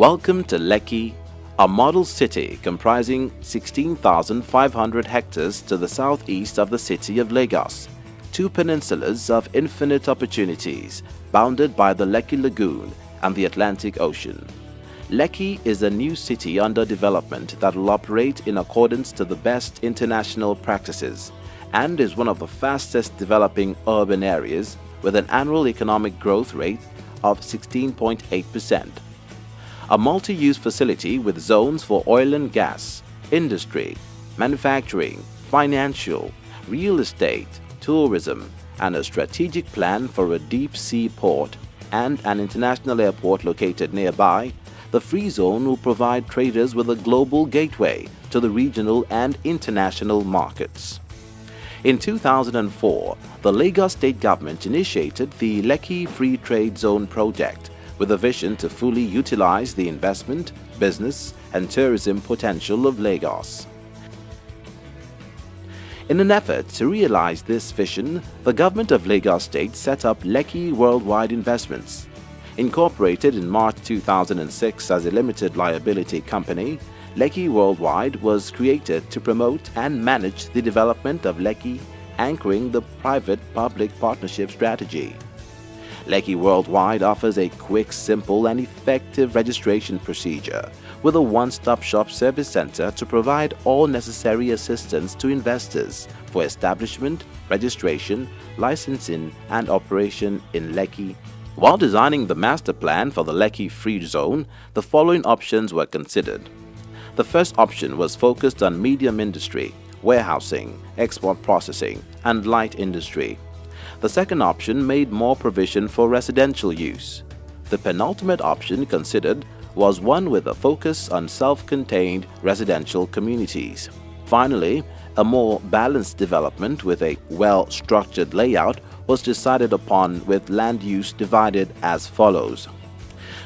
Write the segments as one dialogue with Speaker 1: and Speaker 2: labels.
Speaker 1: Welcome to Lekki, a model city comprising 16,500 hectares to the southeast of the city of Lagos, two peninsulas of infinite opportunities bounded by the Lekki Lagoon and the Atlantic Ocean. Lekki is a new city under development that will operate in accordance to the best international practices and is one of the fastest developing urban areas with an annual economic growth rate of 16.8%. A multi-use facility with zones for oil and gas, industry, manufacturing, financial, real estate, tourism, and a strategic plan for a deep-sea port and an international airport located nearby, the Free Zone will provide traders with a global gateway to the regional and international markets. In 2004, the Lagos State Government initiated the Lekki Free Trade Zone project with a vision to fully utilize the investment, business, and tourism potential of Lagos. In an effort to realize this vision, the government of Lagos State set up Lekki Worldwide Investments. Incorporated in March 2006 as a limited liability company, Lekki Worldwide was created to promote and manage the development of Lekki, anchoring the private-public partnership strategy. Lekki Worldwide offers a quick, simple, and effective registration procedure with a one-stop-shop service center to provide all necessary assistance to investors for establishment, registration, licensing, and operation in Lekki. While designing the master plan for the Lekki Free Zone, the following options were considered. The first option was focused on medium industry, warehousing, export processing, and light industry. The second option made more provision for residential use. The penultimate option considered was one with a focus on self-contained residential communities. Finally, a more balanced development with a well-structured layout was decided upon, with land use divided as follows.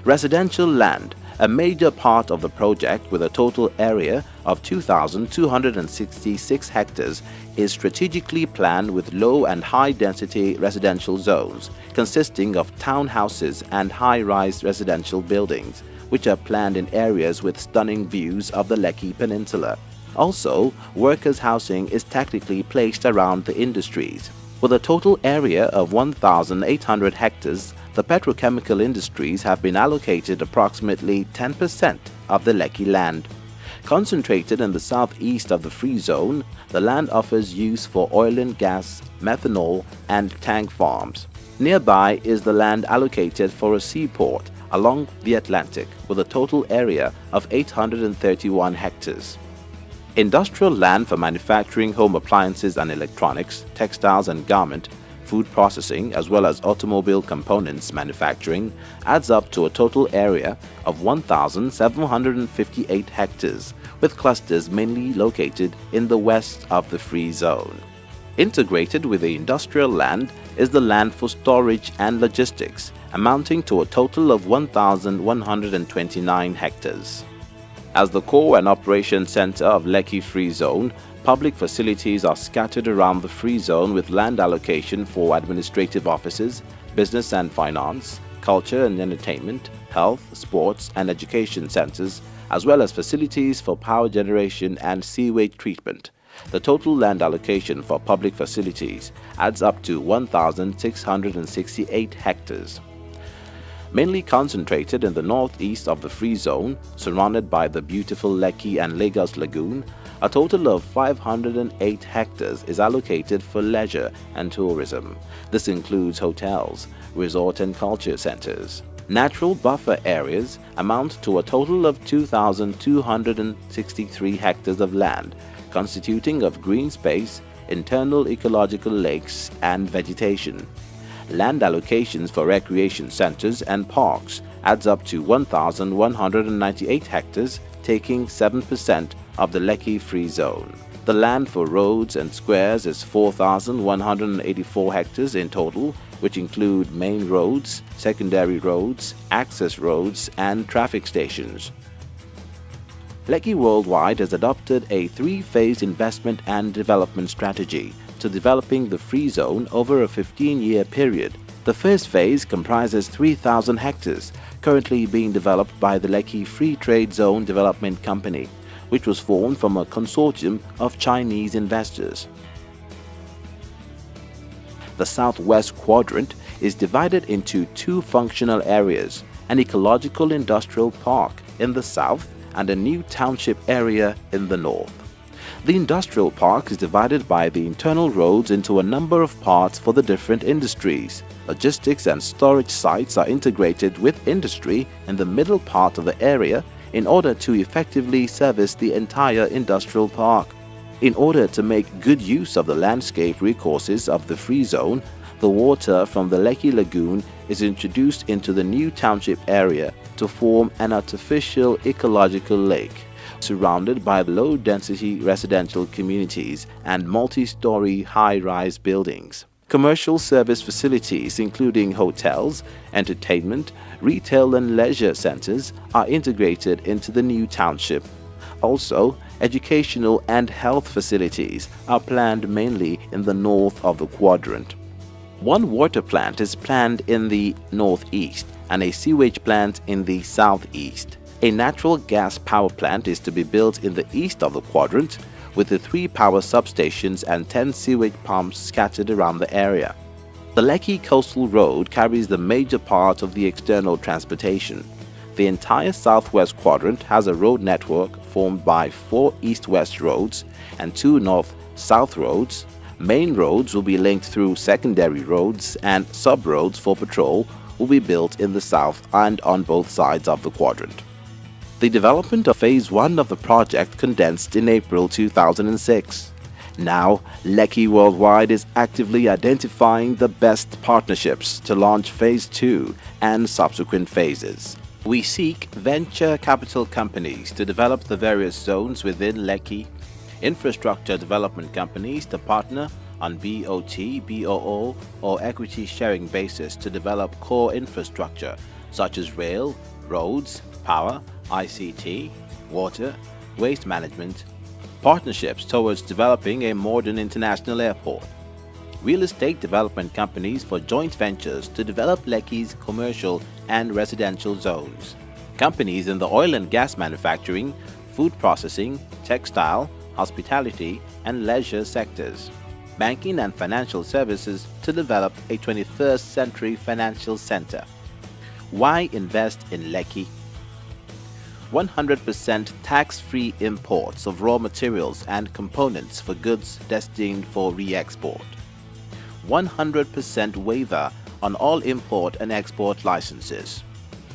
Speaker 1: Residential land, a major part of the project with a total area of 2,266 hectares, is strategically planned with low and high-density residential zones consisting of townhouses and high-rise residential buildings, which are planned in areas with stunning views of the Lekki Peninsula. Also, workers' housing is tactically placed around the industries. With a total area of 1,800 hectares, the petrochemical industries have been allocated approximately 10% of the Lekki land. Concentrated in the southeast of the Free Zone, the land offers use for oil and gas, methanol, and tank farms. Nearby is the land allocated for a seaport along the Atlantic with a total area of 831 hectares. Industrial land for manufacturing home appliances and electronics, textiles and garment, food processing, as well as automobile components manufacturing adds up to a total area of 1,758 hectares, with clusters mainly located in the west of the Free Zone. Integrated with the industrial land is the land for storage and logistics, amounting to a total of 1,129 hectares. As the core and operation center of Lekki Free Zone, public facilities are scattered around the Free Zone with land allocation for administrative offices, business and finance, culture and entertainment, health, sports and education centers, as well as facilities for power generation and sewage treatment. The total land allocation for public facilities adds up to 1,668 hectares. Mainly concentrated in the northeast of the Free Zone, surrounded by the beautiful Lekki and Lagos Lagoon, a total of 508 hectares is allocated for leisure and tourism. This includes hotels, resort and culture centers. Natural buffer areas amount to a total of 2,263 hectares of land, constituting of green space, internal ecological lakes, and vegetation. Land allocations for recreation centers and parks adds up to 1,198 hectares, taking 7% of the Lekki Free Zone. The land for roads and squares is 4,184 hectares in total, which include main roads, secondary roads, access roads, and traffic stations. Lekki Worldwide has adopted a three-phase investment and development strategy to developing the Free Zone over a 15-year period The first phase comprises 3,000 hectares, currently being developed by the Lekki Free Trade Zone Development Company, which was formed from a consortium of Chinese investors. The southwest quadrant is divided into two functional areas, an ecological industrial park in the south and a new township area in the north. The industrial park is divided by the internal roads into a number of parts for the different industries. Logistics and storage sites are integrated with industry in the middle part of the area in order to effectively service the entire industrial park. In order to make good use of the landscape recourses of the free zone, the water from the Lekki Lagoon is introduced into the new township area to form an artificial ecological lake, surrounded by low-density residential communities and multi-story high-rise buildings. Commercial service facilities including hotels, entertainment, retail and leisure centers are integrated into the new township. Also, educational and health facilities are planned mainly in the north of the quadrant. One water plant is planned in the northeast and a sewage plant in the southeast. A natural gas power plant is to be built in the east of the quadrant, with the 3 power substations and 10 sewage pumps scattered around the area. The Lekki Coastal Road carries the major part of the external transportation. The entire southwest quadrant has a road network formed by 4 east-west roads and 2 north-south roads. Main roads will be linked through secondary roads, and sub-roads for patrol will be built in the south and on both sides of the quadrant. The development of Phase 1 of the project condensed in April 2006. Now, Lekki Worldwide is actively identifying the best partnerships to launch Phase 2 and subsequent phases. We seek venture capital companies to develop the various zones within Lekki, infrastructure development companies to partner on BOT, BOO or equity sharing basis to develop core infrastructure such as rail, roads, power, ICT, water, waste management, partnerships towards developing a modern international airport, real estate development companies for joint ventures to develop Lekki's commercial and residential zones, companies in the oil and gas manufacturing, food processing, textile, hospitality and leisure sectors, banking and financial services to develop a 21st century financial center. Why invest in Lekki? 100% tax-free imports of raw materials and components for goods destined for re-export. 100% waiver on all import and export licenses.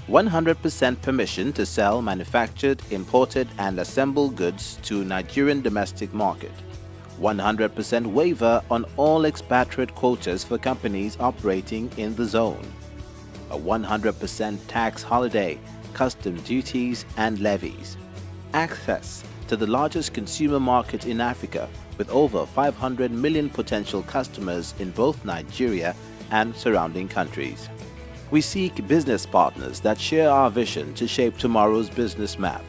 Speaker 1: 100% permission to sell manufactured, imported and assembled goods to Nigerian domestic market. 100% waiver on all expatriate quotas for companies operating in the zone. A 100% tax holiday, customs duties and levies. Access to the largest consumer market in Africa with over 500 million potential customers in both Nigeria and surrounding countries. We seek business partners that share our vision to shape tomorrow's business map.